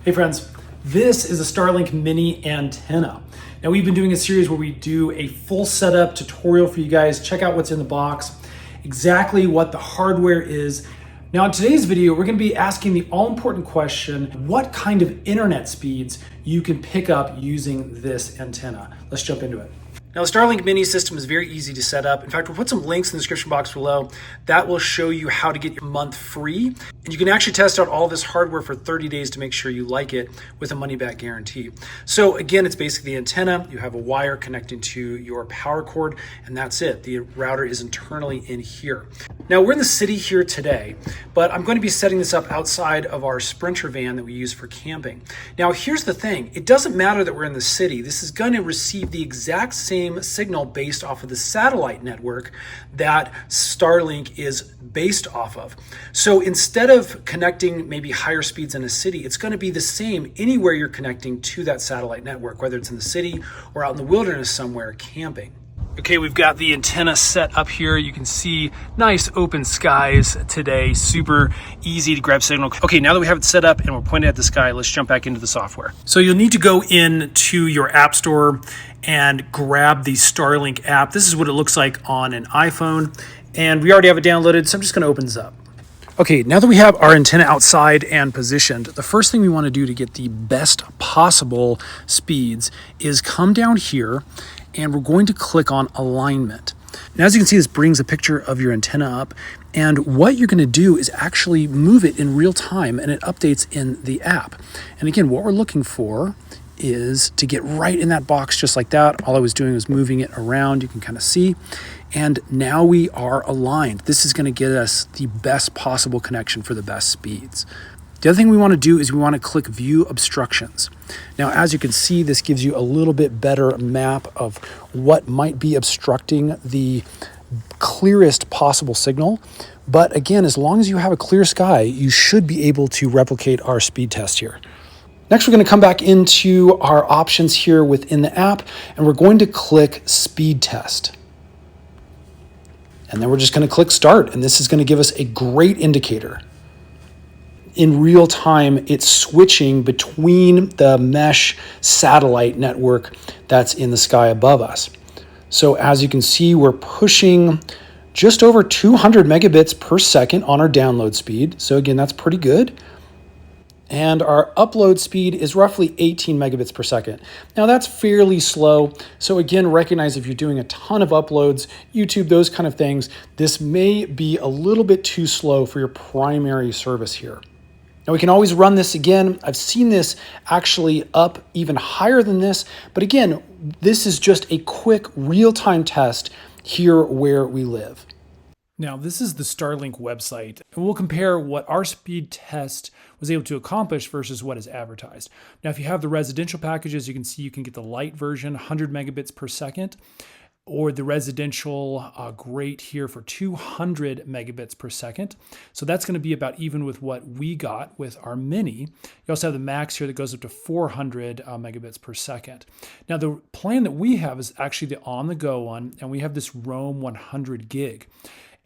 Hey friends, this is a Starlink Mini antenna. Now we've been doing a series where we do a full setup tutorial for you guys. Check out what's in the box, exactly what the hardware is. Now in today's video, we're gonna be asking the all-important question, what kind of internet speeds you can pick up using this antenna. Let's jump into it. Now the Starlink Mini system is very easy to set up. In fact, we'll put some links in the description box below that will show you how to get your month free. And you can actually test out all this hardware for 30 days to make sure you like it with a money-back guarantee. So again, it's basically the antenna. You have a wire connecting to your power cord, and that's it. The router is internally in here. Now we're in the city here today, but I'm going to be setting this up outside of our Sprinter van that we use for camping. Now here's the thing. It doesn't matter that we're in the city. This is going to receive the exact same signal based off of the satellite network that Starlink is based off of. So instead of connecting maybe higher speeds in a city, it's going to be the same anywhere you're connecting to that satellite network, whether it's in the city or out in the wilderness somewhere camping. Okay, we've got the antenna set up here. You can see nice open skies today, super easy to grab signal. Okay, now that we have it set up and we're pointing at the sky, let's jump back into the software. So you'll need to go into your app store and grab the Starlink app. This is what it looks like on an iPhone, and we already have it downloaded, so I'm just gonna open this up. Okay, now that we have our antenna outside and positioned, the first thing we want to do to get the best possible speeds is come down here and we're going to click on alignment. Now, as you can see, this brings a picture of your antenna up, and what you're going to do is actually move it in real time, and it updates in the app. And again, what we're looking for is to get right in that box just like that. All I was doing was moving it around, you can kind of see. And now we are aligned. This is going to get us the best possible connection for the best speeds. The other thing we want to do is we want to click View Obstructions. Now, as you can see, this gives you a little bit better map of what might be obstructing the clearest possible signal. But again, as long as you have a clear sky, you should be able to replicate our speed test here. Next, we're going to come back into our options here within the app, and we're going to click Speed Test. And then we're just going to click Start, and this is going to give us a great indicator. In real time, it's switching between the mesh satellite network that's in the sky above us. So as you can see, we're pushing just over 200 megabits per second on our download speed. So again, that's pretty good. And our upload speed is roughly 18 megabits per second. Now that's fairly slow. So again, recognize if you're doing a ton of uploads, YouTube, those kind of things, this may be a little bit too slow for your primary service here. Now we can always run this again. I've seen this actually up even higher than this, but again, this is just a quick real-time test here where we live. Now this is the Starlink website, and we'll compare what our speed test was able to accomplish versus what is advertised. Now if you have the residential packages, you can see you can get the light version, 100 megabits per second, or the residential great here for 200 megabits per second. So that's going to be about even with what we got with our Mini. You also have the Max here that goes up to 400 megabits per second. Now the plan that we have is actually the on-the-go one, and we have this Roam 100 gig.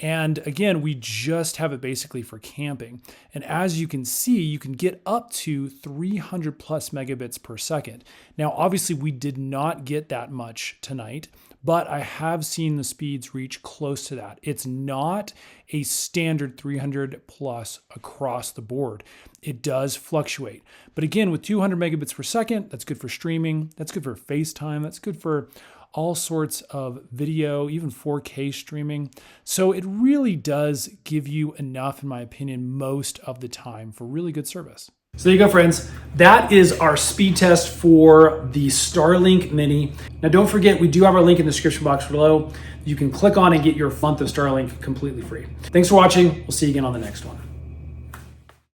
And again, we just have it basically for camping. And as you can see, you can get up to 300 plus megabits per second. Now, obviously we did not get that much tonight, but I have seen the speeds reach close to that. It's not a standard 300 plus across the board. It does fluctuate. But again, with 200 megabits per second, that's good for streaming. That's good for FaceTime. That's good for all sorts of video, even 4K streaming. So it really does give you enough, in my opinion, most of the time for really good service. So there you go, friends. That is our speed test for the Starlink Mini. Now don't forget, we do have our link in the description box below. You can click on and get your month of Starlink completely free. Thanks for watching. We'll see you again on the next one.